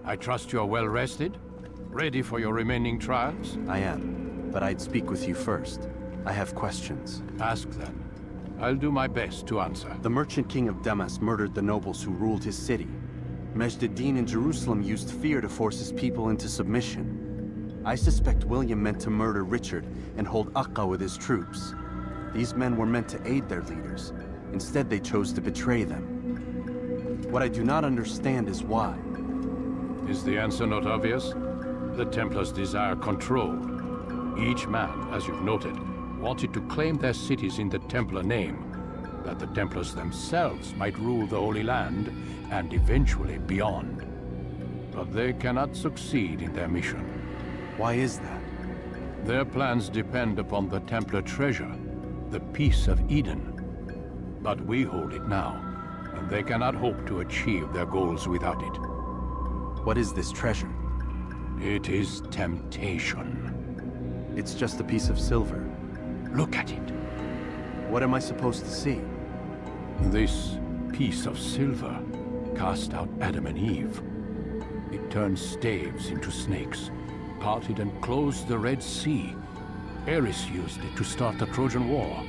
I trust you are well rested? Ready for your remaining trials? I am, but I'd speak with you first. I have questions. Ask then. I'll do my best to answer. The merchant king of Damascus murdered the nobles who ruled his city. Majd ad-Din in Jerusalem used fear to force his people into submission. I suspect William meant to murder Richard and hold Aqqa with his troops. These men were meant to aid their leaders. Instead, they chose to betray them. What I do not understand is why. Is the answer not obvious? The Templars desire control. Each man, as you've noted, wanted to claim their cities in the Templar name, that the Templars themselves might rule the Holy Land, and eventually beyond. But they cannot succeed in their mission. Why is that? Their plans depend upon the Templar treasure, the Peace of Eden. But we hold it now, and they cannot hope to achieve their goals without it. What is this treasure? It is temptation. It's just a piece of silver. Look at it. What am I supposed to see? This piece of silver cast out Adam and Eve. It turned staves into snakes, parted and closed the Red Sea. Ares used it to start the Trojan War,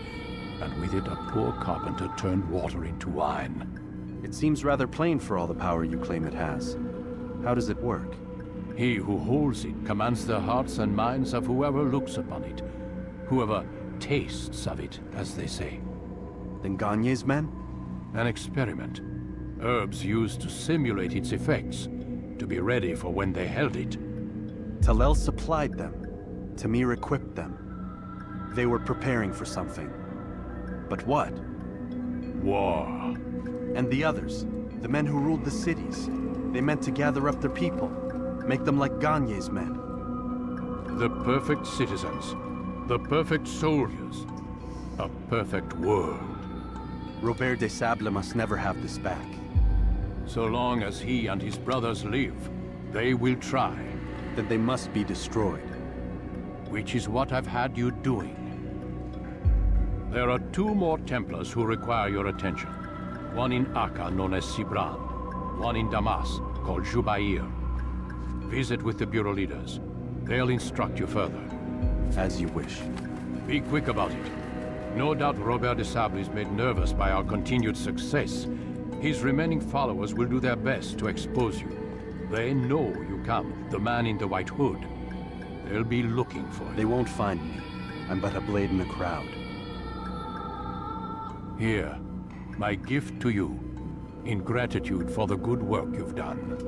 and with it a poor carpenter turned water into wine. It seems rather plain for all the power you claim it has. How does it work? He who holds it commands the hearts and minds of whoever looks upon it, whoever tastes of it, as they say. Then Gagne's men? An experiment. Herbs used to simulate its effects, to be ready for when they held it. Talel supplied them. Tamir equipped them. They were preparing for something. But what? War. And the others, the men who ruled the cities, they meant to gather up their people, make them like Gagne's men. The perfect citizens, the perfect soldiers, a perfect world. Robert de Sable must never have this back. So long as he and his brothers live, they will try. Then they must be destroyed. Which is what I've had you doing. There are 2 more Templars who require your attention. One in Aqqa, known as Sibran. One in Damas, called Jubair. Visit with the Bureau leaders. They'll instruct you further. As you wish. Be quick about it. No doubt Robert de Sable is made nervous by our continued success. His remaining followers will do their best to expose you. They know you come, the man in the white hood. They'll be looking for you. They won't find me. I'm but a blade in the crowd. Here, my gift to you, in gratitude for the good work you've done.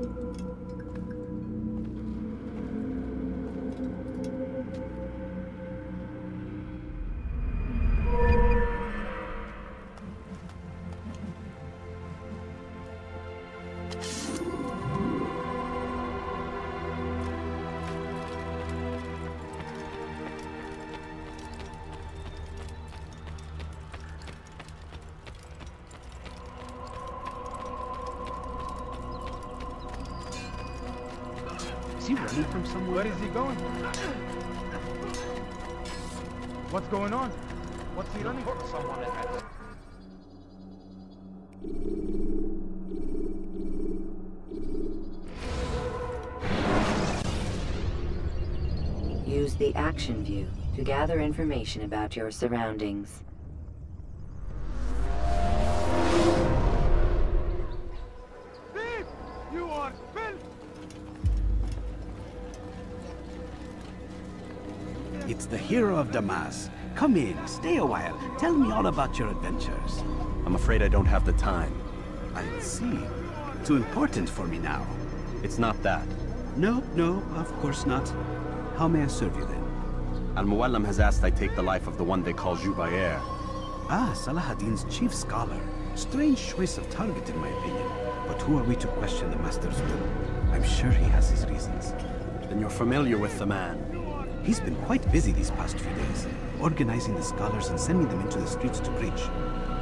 Is he running from somewhere? Where is he going? What's going on? What's he running from? Someone ahead. Use the action view to gather information about your surroundings. Thief! You are filth! It's the hero of Damas. Come in, stay a while. Tell me all about your adventures. I'm afraid I don't have the time. I see. Too important for me now. It's not that. No, of course not. How may I serve you then? Al-Muallim has asked I take the life of the one they call Jubair. Ah, Salahadin's chief scholar. Strange choice of target in my opinion. But who are we to question the master's will? I'm sure he has his reasons. Then you're familiar with the man. He's been quite busy these past few days, organizing the scholars and sending them into the streets to preach.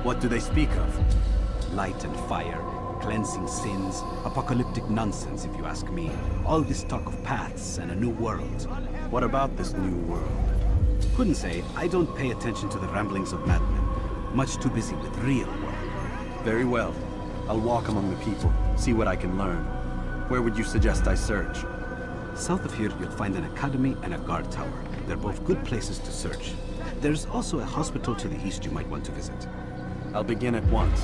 What do they speak of? Light and fire, cleansing sins, apocalyptic nonsense if you ask me. All this talk of paths and a new world. What about this new world? Couldn't say. I don't pay attention to the ramblings of madmen. Much too busy with real world. Very well. I'll walk among the people, see what I can learn. Where would you suggest I search? South of here, you'll find an academy and a guard tower. They're both good places to search. There's also a hospital to the east you might want to visit. I'll begin at once.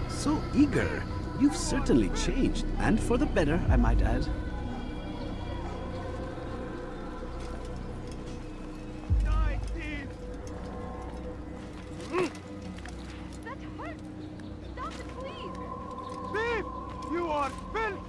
So eager. You've certainly changed, and for the better, I might add. That hurts! Stop it, please! Thief! You are filth!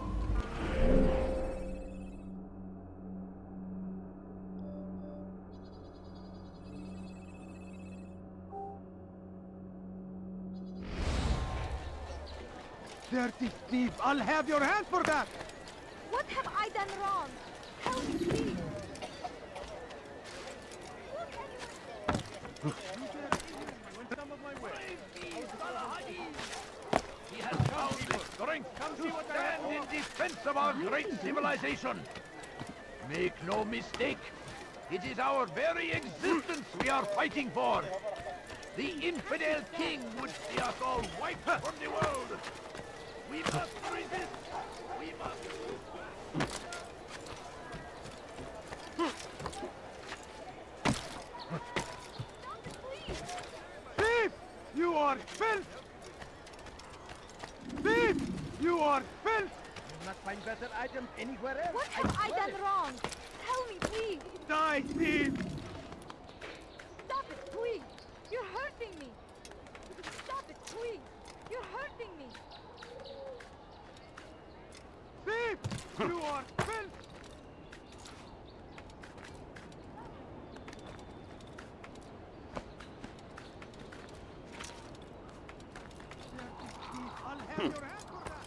Dirty thief! I'll have your hand for that! What have I done wrong? Help me, please! Some of my way. He has found the strength to stand in defense of our great civilization. Make no mistake, it is our very existence we are fighting for. The infidel king would see us all wiped from the world. We must resist. We must. Thief! You are filth! Thief! You are filth! You'll not find better items anywhere else. What have I done wrong? Tell me, please! Die, thief! Stop it, please! You're hurting me! Stop it, please! You're hurting me! Thief! You are filth! I'll have your hand for that!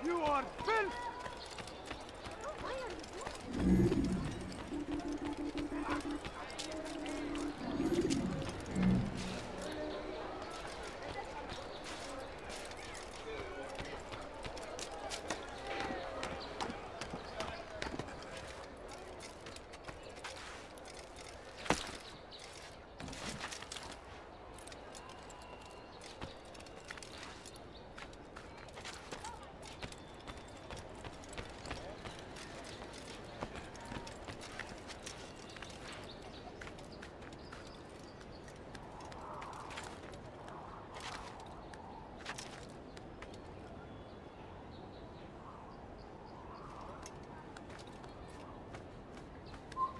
You are filth! Why are you doing this?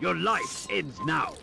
Your life ends now.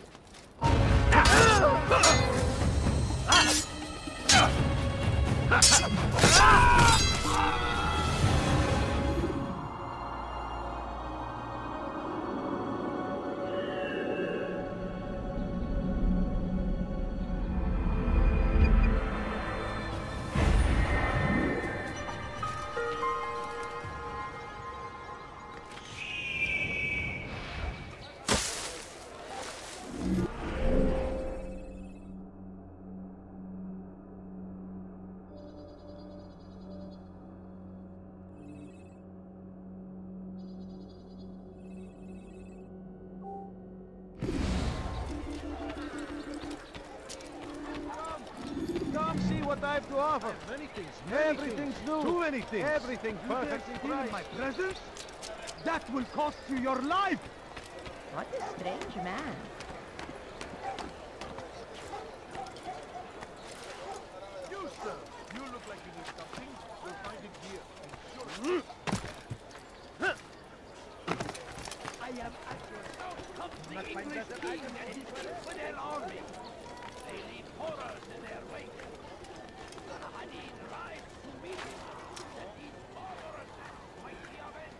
Come see what I have to offer. Many things. Everything's new. Too many things. Everything's perfect. In my presence? That will cost you your life! What a strange man. You, sir. You look like you need something. You'll find it here. I'm sure. I am at your company. Not find better items and infidel army. They leave horrors in their wake. Hadid rides to meet that these barbarous and mighty of it.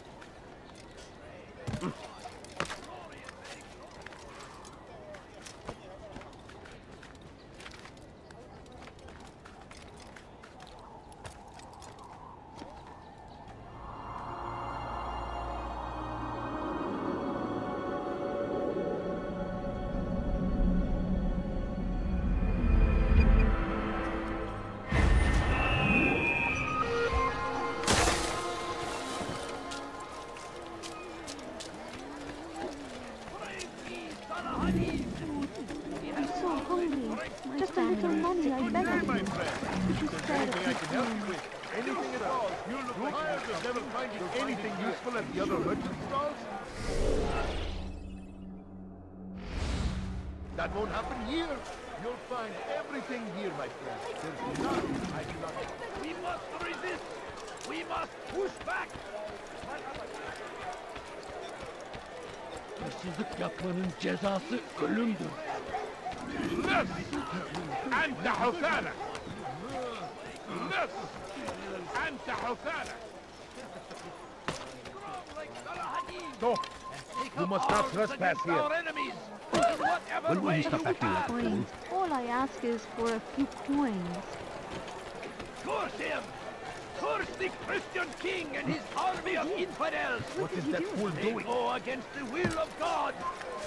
I beg of you. Could you spare a few coins? Anything at all. You look tired of never finding anything useful at the other merchant stalls? That won't happen here. You'll find everything here, my friend. There's none I do not. We must resist. We must push back. Hırsızlık yapmanın cezası ölümdür. Nıs! Anta husana! Nıs! Anta husana! Stop! You must not trespass here. When will he stop acting like a fool? Coins. All I ask is for a few coins. Curse him! Curse the Christian king and his army of infidels! What is that fool They go against the will of God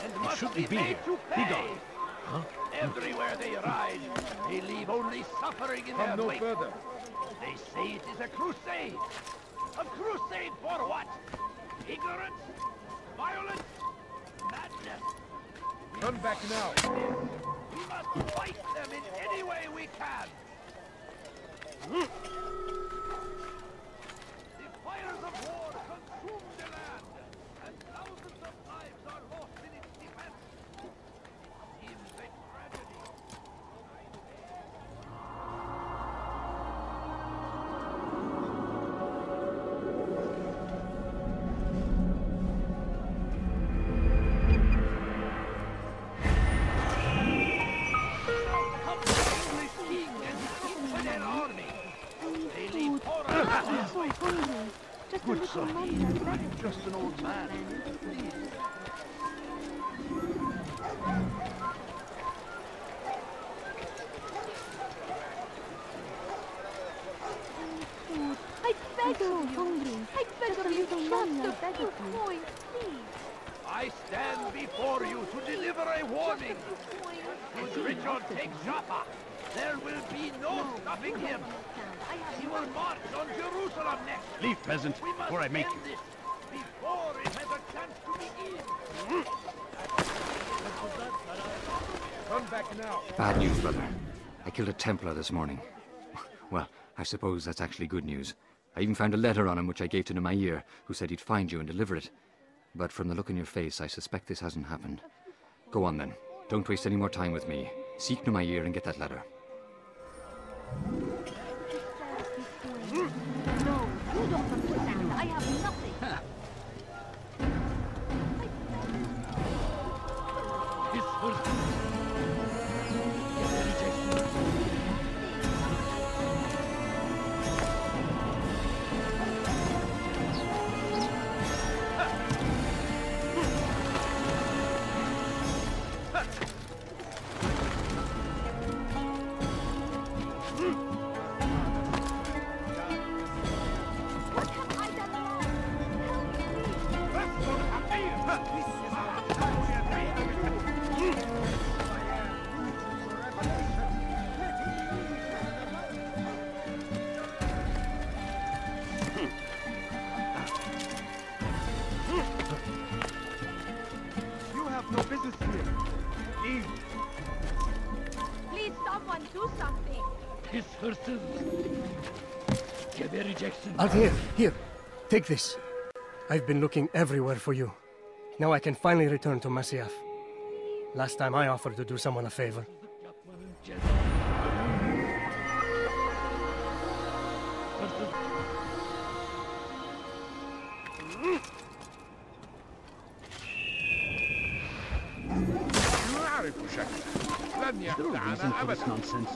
and must be made to pay! Huh? Everywhere they ride, they leave only suffering in their wake. Further. They say it is a crusade. A crusade for what? Ignorance? Violence? Madness? Turn back now. We must fight them in any way we can. The fires of war consume the land, and thousands of lives are lost in its defense. Seems a tragedy. Come the English king and his infidel army. They leave horror. I'm so hungry. Just a little money, I beg of you. Just an old man. Food. I beg of you. Hungry. I beg of you. Just a few coins, please. I stand before you to deliver a warning. Should Richard take Joppa, there will be no stopping him. He will march on Jerusalem next. Leave, peasant, We must before I make end you. this before it has a chance to begin. Turn back now. Bad news, brother. I killed a Templar this morning. Well, I suppose that's actually good news. I even found a letter on him which I gave to Altaïr, who said he'd find you and deliver it. But from the look in your face, I suspect this hasn't happened. Go on then. Don't waste any more time with me. Seek Altaïr and get that letter. No, you don't understand. I have nothing. His hırsız. Gebereceksin. What have I done wrong? You have no business here. Leave. Please, someone do something. His hırsız. Gebereceksin. Altaïr, here. Take this. I've been looking everywhere for you. Now I can finally return to Masyaf. Last time I offered to do someone a favor. Yapmanın cezası. Hırsız. نعرف شكله لن Is there a reason يخدعنا for this أبدا. nonsense?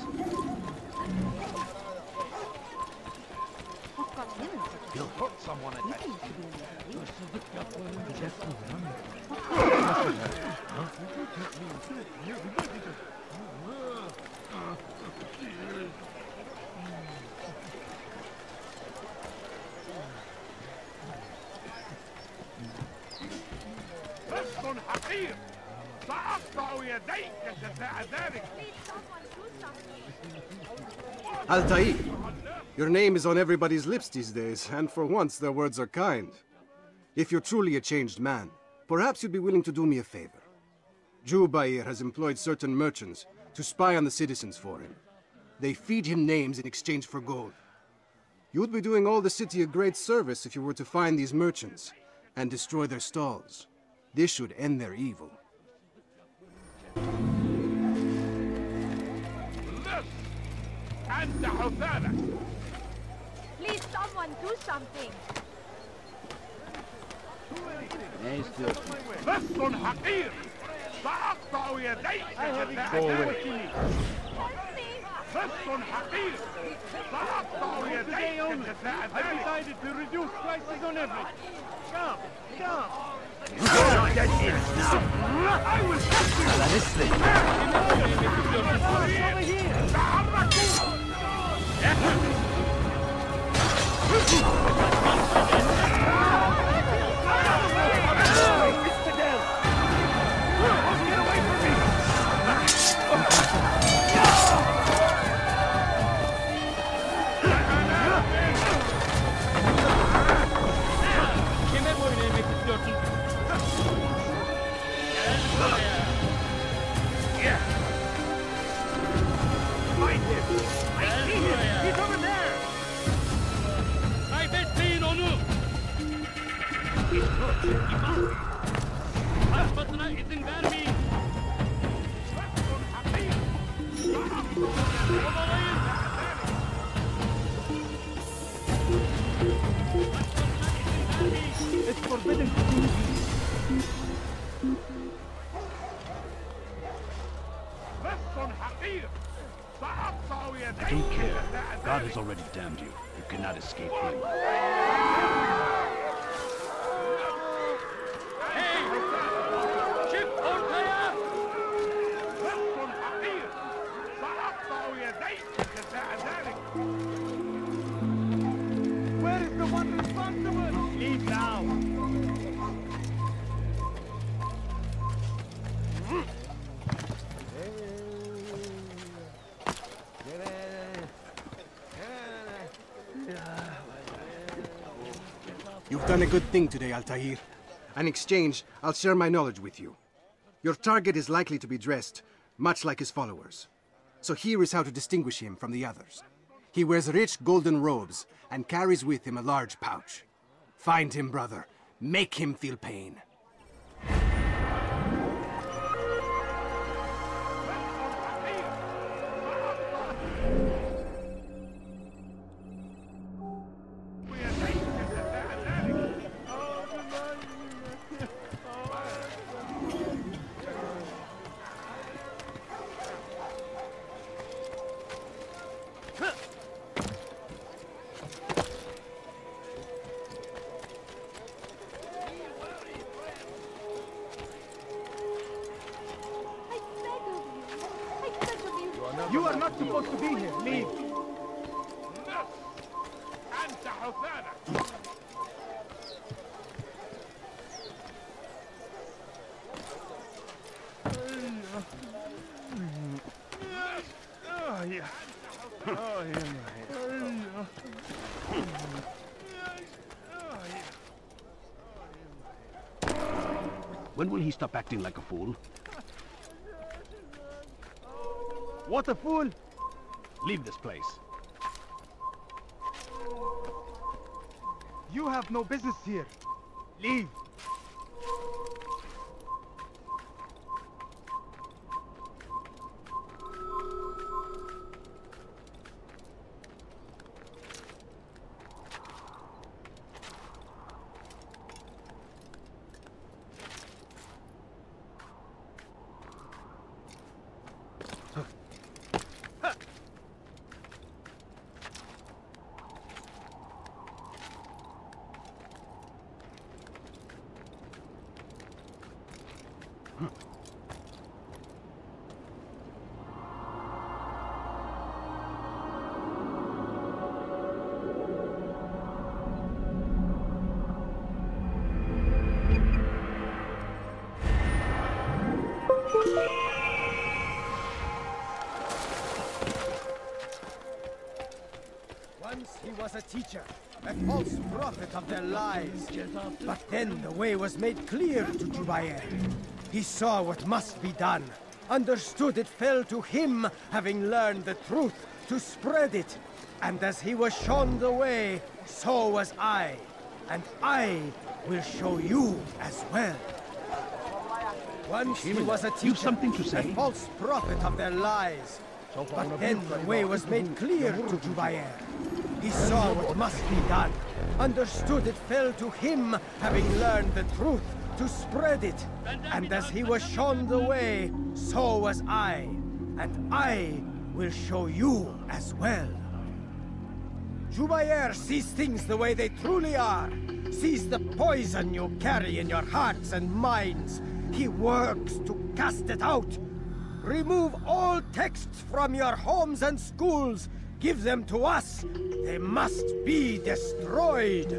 What got him in such He'll hurt someone at that. Hırsızlık yapmanın cezası. رفض حقير سأقطع يديك جزاء ذلك. Please, someone do something. Altaïr, your name is on everybody's lips these days, and for once their words are kind. If you're truly a changed man, perhaps you'd be willing to do me a favor. Jubair has employed certain merchants to spy on the citizens for him. They feed him names in exchange for gold. You would be doing all the city a great service if you were to find these merchants and destroy their stalls. This should end their evil. Please, someone do something. Go away. Today only, I decided to reduce prices on everything. Come, come. Get in now! I will help you! Over It's forbidden to do this. I don't care. God has already damned you. You cannot escape him. Where is the one responsible? Leave now. You've done a good thing today, Altaïr. In exchange, I'll share my knowledge with you. Your target is likely to be dressed much like his followers. So here is how to distinguish him from the others. He wears rich golden robes and carries with him a large pouch. Find him, brother. Make him feel pain. You are not supposed to be here. Leave. When will he stop acting like a fool? What a fool! Leave this place. You have no business here. Leave. Once he was a teacher, a false prophet of their lies. But then the way was made clear to Jubair. He saw what must be done, understood it fell to him, having learned the truth, to spread it. And as he was shown the way, so was I. And I will show you as well. Once he was a teacher, something to say? a false prophet of their lies. But then the way was made clear to Jubair. He saw what must be done, understood it fell to him, having learned the truth, to spread it. And as he was shown the way, so was I. And I will show you as well. Jubair sees things the way they truly are, sees the poison you carry in your hearts and minds. He works to cast it out. Remove all texts from your homes and schools. Give them to us. They must be destroyed.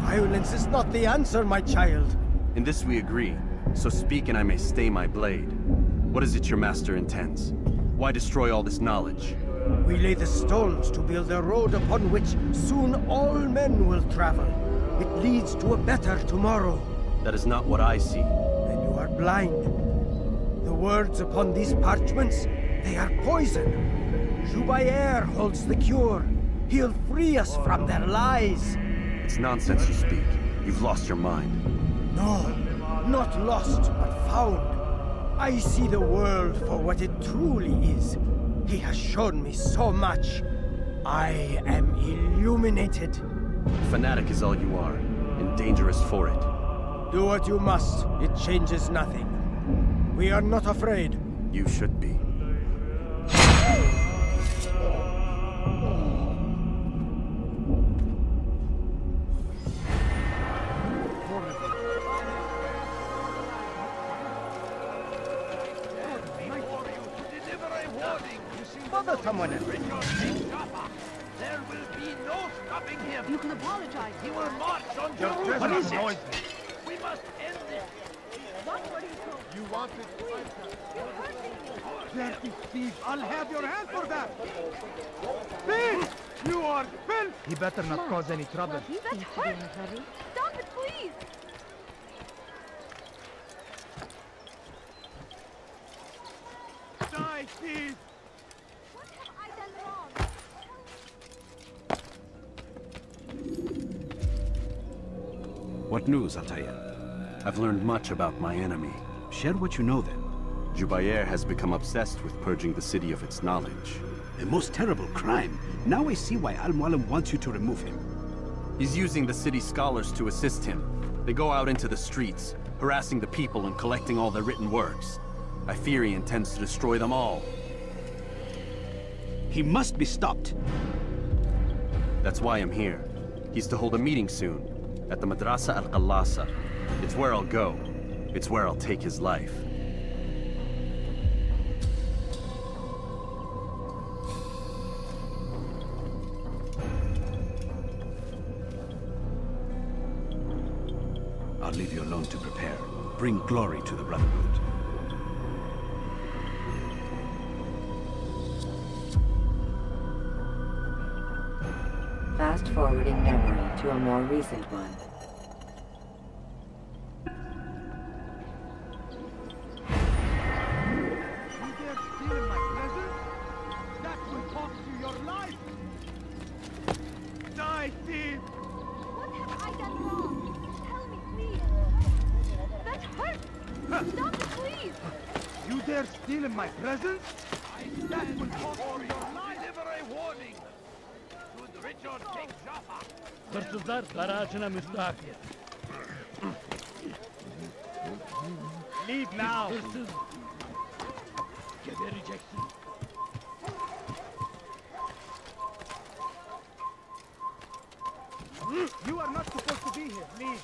Violence is not the answer, my child. In this we agree, so speak and I may stay my blade. What is it your master intends? Why destroy all this knowledge? We lay the stones to build a road upon which soon all men will travel. It leads to a better tomorrow. That is not what I see. Then you are blind. The words upon these parchments, they are poison. Jubair holds the cure. He'll free us from their lies. It's nonsense you speak. You've lost your mind. No, not lost, but found. I see the world for what it truly is. He has shown me so much. I am illuminated. Fanatic is all you are, and dangerous for it. Do what you must. It changes nothing. We are not afraid. You should be. Someone else. There will be no stopping him. You can apologize. He will march on What Jerusalem. is it? We must end this. You want it? You're hurting me. Dirty thief! I'll have your hand for that! Filth! You are filth! He better not cause any trouble. That hurts. Stop it, please. Die, thief! What have I done wrong? What news, Altaïr? I've learned much about my enemy. Share what you know, then. Jubair has become obsessed with purging the city of its knowledge. A most terrible crime. Now I see why Al-Mualim wants you to remove him. He's using the city scholars to assist him. They go out into the streets, harassing the people and collecting all their written works. I fear he intends to destroy them all. He must be stopped. That's why I'm here. He's to hold a meeting soon, at the Madrasa al-Qallasa. It's where I'll go. It's where I'll take his life. I'll leave you alone to prepare. Bring glory to the Brotherhood. Fast-forwarding memory to a more recent one. You dare steal in my presence? That will cost for your life. Deliver a warning. Should Richard take Jaffa? Hırsızlar garajına müstahak. Leave now. Hırsız. Gebereceksin. You are not supposed to be here. Leave.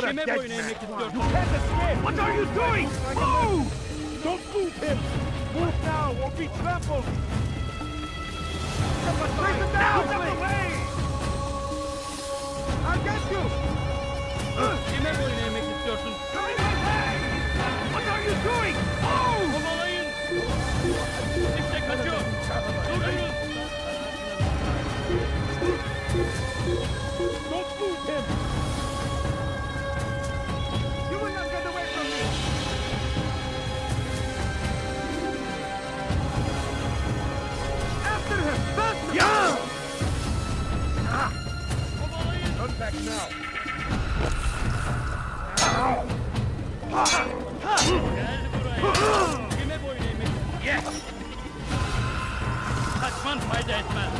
Kime boyun eğmek istiyorsun? You can't escape! What are you doing? Move! Don't move him! Move now or be trampled! Take him down! Out of the way! I'll get you! Kime boyun eğmek istiyorsun? What are you doing? Move! Kovalayın! İşte kaçıyor! Durdurun! Don't move him! You will not get away from me! After him! Faster! Yeah! Turn back now! Kime boyun eğmek istiyorsun? Yes! Kaçman fayda etmez.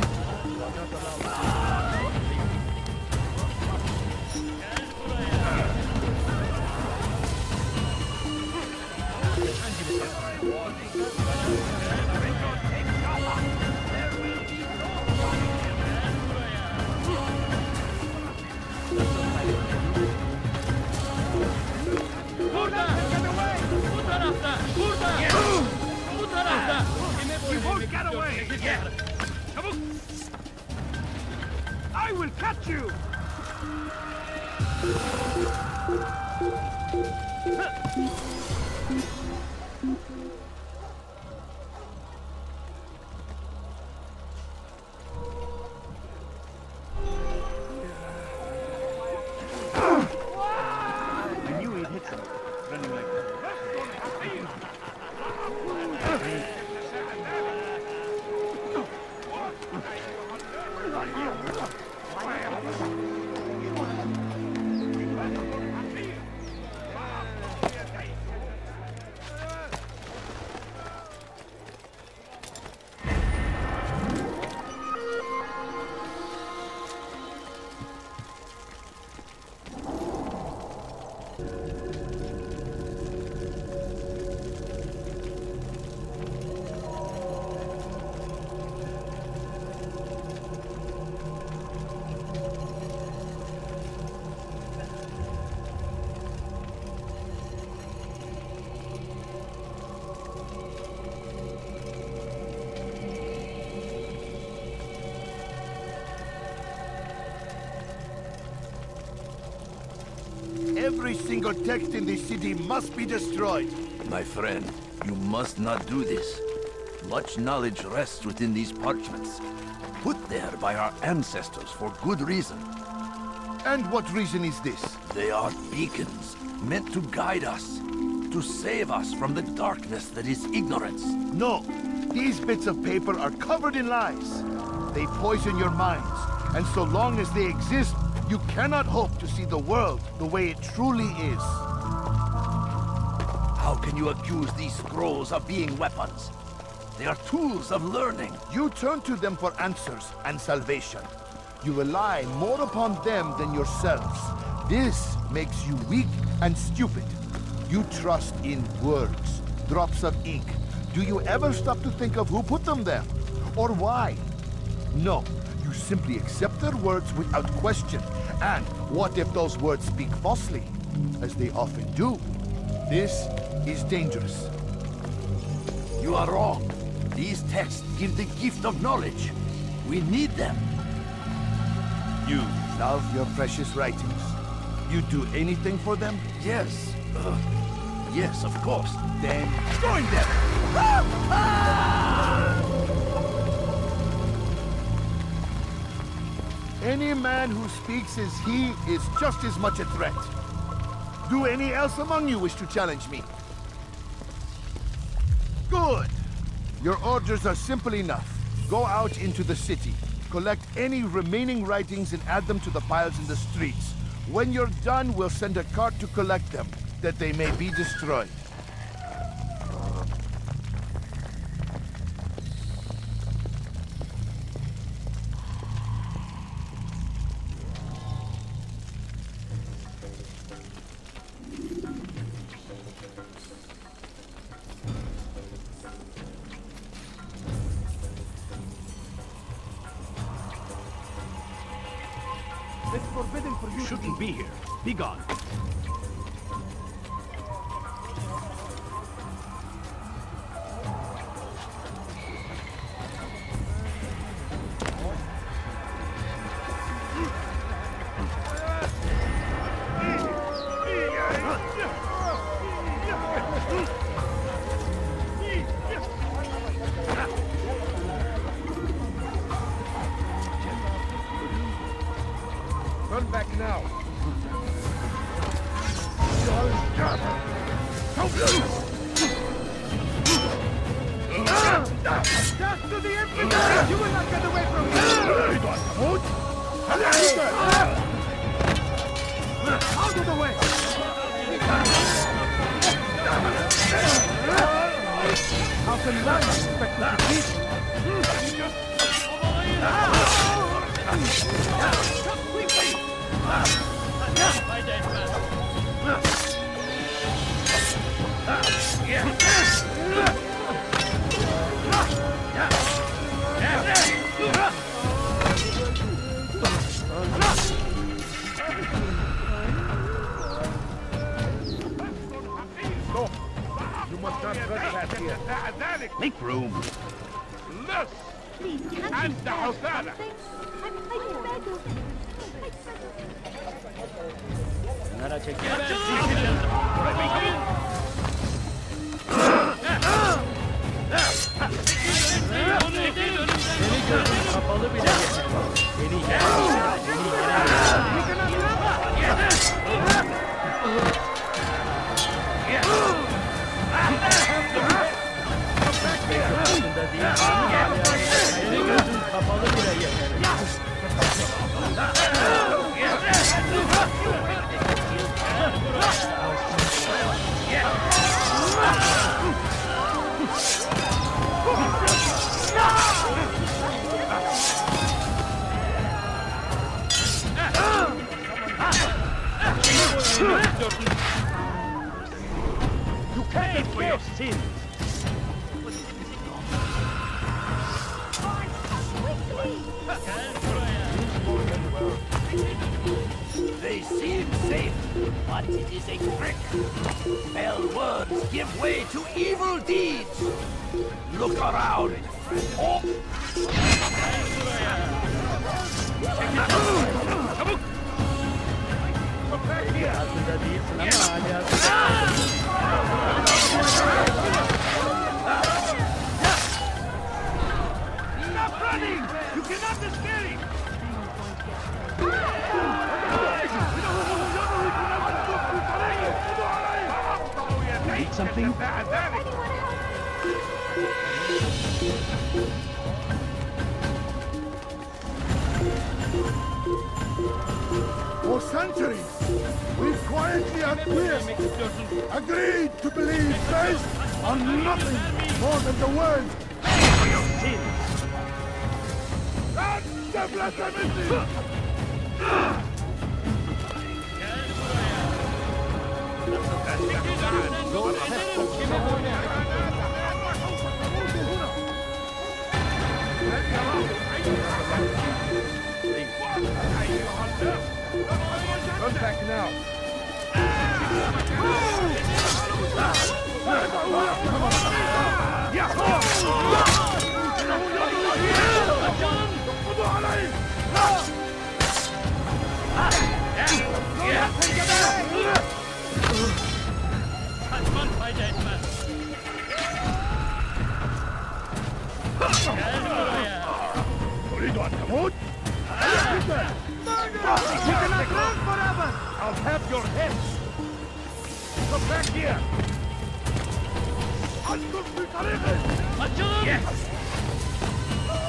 Burada! Bu tarafta! Burada! Bu tarafta! Kime boyun eğmek istiyorsun? Çabuk! I will catch you! I knew he'd hit something. Running like that. Every single text in this city must be destroyed. My friend, you must not do this. Much knowledge rests within these parchments, put there by our ancestors for good reason. And what reason is this? They are beacons, meant to guide us, to save us from the darkness that is ignorance. No, these bits of paper are covered in lies. They poison your minds, and so long as they exist, you cannot hope to see the world the way it truly is. How can you accuse these scrolls of being weapons? They are tools of learning. You turn to them for answers and salvation. You rely more upon them than yourselves. This makes you weak and stupid. You trust in words, drops of ink. Do you ever stop to think of who put them there? Or why? No, you simply accept their words without question. And what if those words speak falsely? As they often do. This is dangerous. You are wrong. These texts give the gift of knowledge. We need them. You love your precious writings. You do anything for them? Yes. Yes, of course. Then join them! Any man who speaks as he is just as much a threat. Do any else among you wish to challenge me? Good. Your orders are simple enough. Go out into the city, collect any remaining writings and add them to the piles in the streets. When you're done, we'll send a cart to collect them, that they may be destroyed. It's forbidden for you. You shouldn't be here. Be gone. Run back now. Death to the infidels! You will not get away from me! Out of the way! How can life expect to defeat? You must not trespass here. Make room. Look! And the Hosada! You pay for your sins. They seem safe, but it is a trick. Fell words give way to evil deeds. Look around. Oh. Come back here! Stop running! You cannot escape! Need something? For centuries, we've quietly acquiesced, agreed to believe based on nothing more than the word. For your sins. Run back now. You cannot run forever! I'll have your head! Come back here! Açılın! Yes!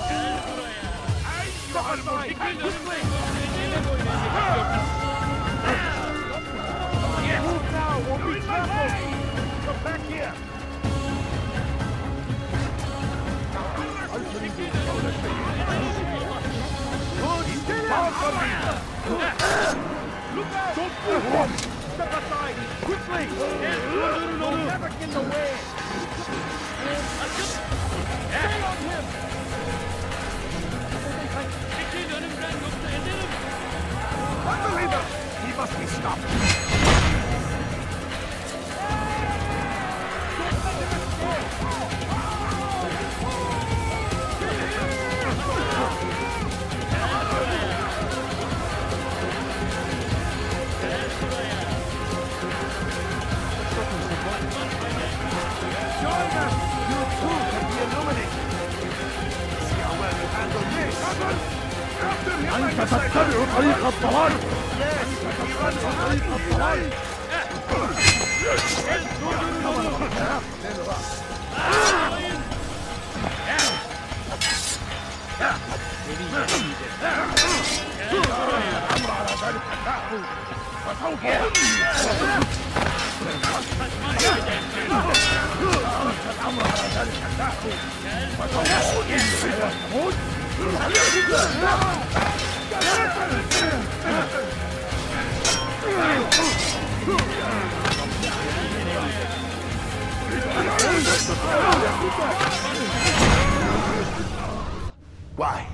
Gel buraya! Ay, Çekil önümden! Yes! Move now, we'll be careful! Come back here! Look out! Don't move him! Step aside! Quickly! Don't never get in the way! Stay on him! Çekil önümden yoksa ederim! Unbeliever! He must be stopped! Join us! You too can be illuminated! See how well you handle this! After him, أنت تتبع طريق الضلال! Yes, he runs طريق الضلال! الأمر على ذلك النحو وسوف الأمر على ذلك النحو وسوف Why?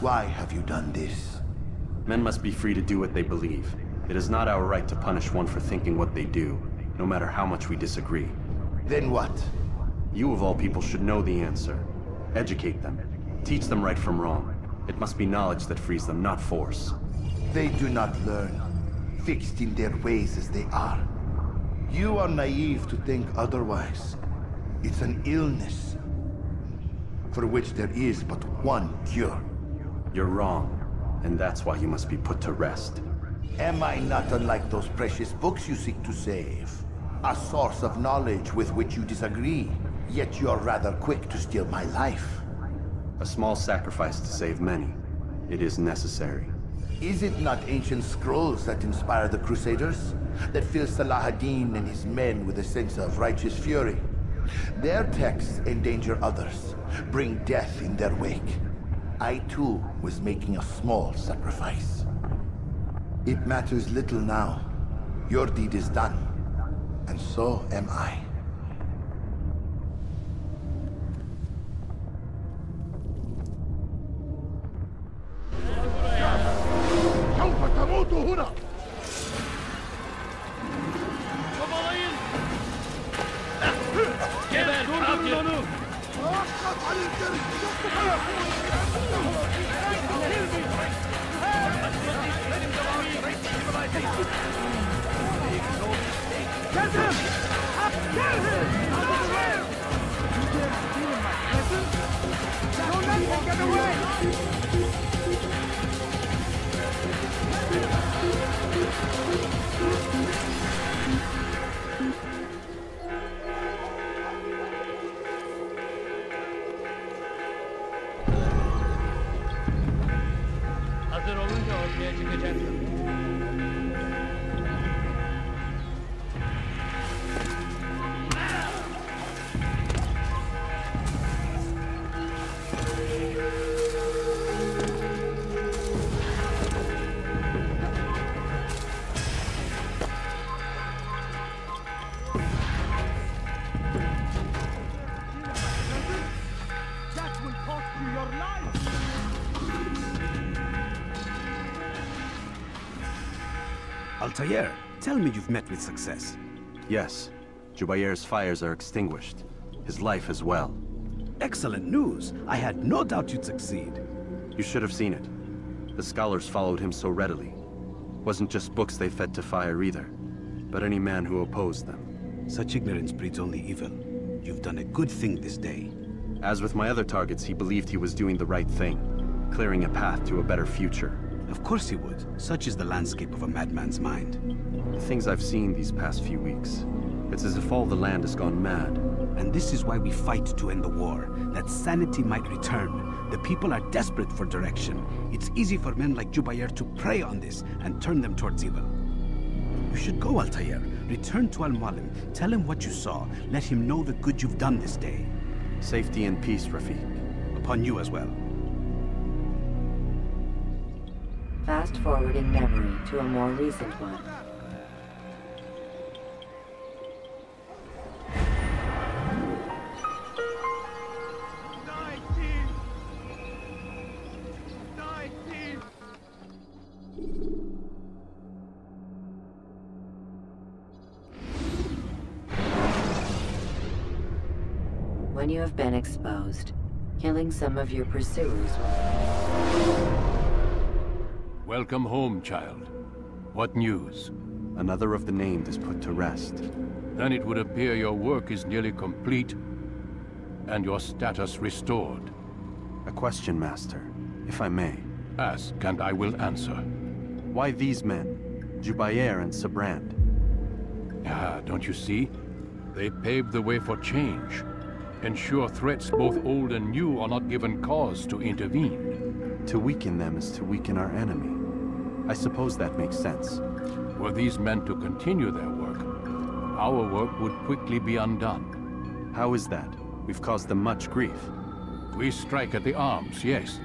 Why have you done this? Men must be free to do what they believe. It is not our right to punish one for thinking what they do, no matter how much we disagree. Then what? You of all people should know the answer. Educate them. Teach them right from wrong. It must be knowledge that frees them, not force. They do not learn, fixed in their ways as they are. You are naive to think otherwise. It's an illness, for which there is but one cure. You're wrong, and that's why you must be put to rest. Am I not unlike those precious books you seek to save? A source of knowledge with which you disagree, yet you're rather quick to steal my life. A small sacrifice to save many. It is necessary. Is it not ancient scrolls that inspire the Crusaders? That fill Salah ad-Din and his men with a sense of righteous fury? Their texts endanger others, bring death in their wake. I too was making a small sacrifice. It matters little now. Your deed is done, and so am I. سوف تموت هنا! Kovalayın! Geber! Durdurun onu! توقف عن الجري! Get him! Get him! You dare steal my presents? Don't let him get away! Hazır olunca ortaya çıkacaksın. That will cost you your life! Altaïr, tell me you've met with success. Yes. Jubayr's fires are extinguished. His life as well. Excellent news. I had no doubt you'd succeed. You should have seen it. The scholars followed him so readily. Wasn't just books they fed to fire either, but any man who opposed them. Such ignorance breeds only evil. You've done a good thing this day. As with my other targets, he believed he was doing the right thing, clearing a path to a better future. Of course he would. Such is the landscape of a madman's mind. The things I've seen these past few weeks, it's as if all the land has gone mad, And this is why we fight to end the war, that sanity might return. The people are desperate for direction. It's easy for men like Jubair to prey on this and turn them towards evil. You should go, Altaïr. Return to Al-Mualim. Tell him what you saw. Let him know the good you've done this day. Safety and peace, Rafiq. Upon you as well. Fast-forwarding memory to a more recent one. When you have been exposed, killing some of your pursuers will... Welcome home, child. What news? Another of the named is put to rest. Then it would appear your work is nearly complete, and your status restored. A question, Master, if I may. Ask, and I will answer. Why these men? Jubair and Sabrand? Ah, don't you see? They paved the way for change. Ensure threats both old and new are not given cause to intervene. To weaken them is to weaken our enemy. I suppose that makes sense. Were these men to continue their work, our work would quickly be undone. How is that? We've caused them much grief. We strike at the arms, yes.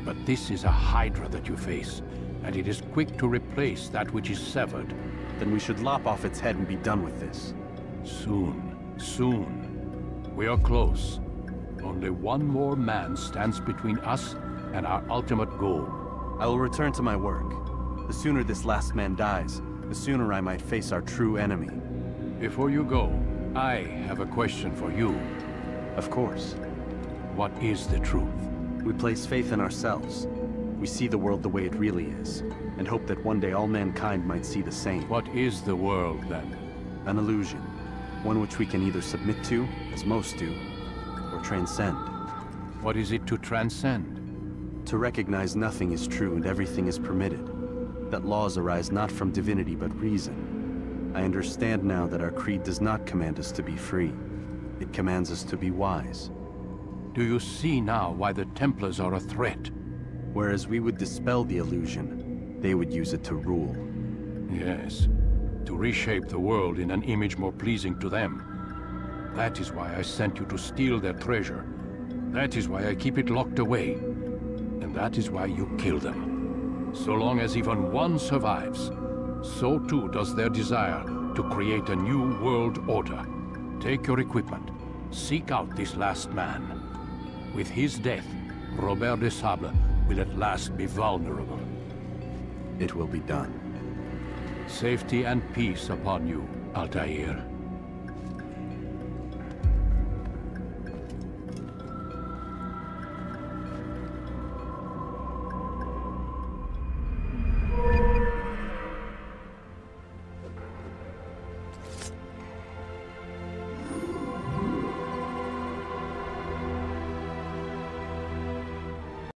But this is a hydra that you face, and it is quick to replace that which is severed. Then we should lop off its head and be done with this. Soon, soon. We are close. Only one more man stands between us and our ultimate goal. I will return to my work. The sooner this last man dies, the sooner I might face our true enemy. Before you go, I have a question for you. Of course. What is the truth? We place faith in ourselves. We see the world the way it really is, and hope that one day all mankind might see the same. What is the world, then? An illusion. One which we can either submit to, as most do, or transcend. What is it to transcend? To recognize nothing is true and everything is permitted. That laws arise not from divinity but reason. I understand now that our creed does not command us to be free. It commands us to be wise. Do you see now why the Templars are a threat? Whereas we would dispel the illusion, they would use it to rule. Yes. To reshape the world in an image more pleasing to them. That is why I sent you to steal their treasure. That is why I keep it locked away. And that is why you kill them. So long as even one survives, so too does their desire to create a new world order. Take your equipment. Seek out this last man. With his death, Robert de Sable will at last be vulnerable. It will be done. Safety and peace upon you, Altaïr.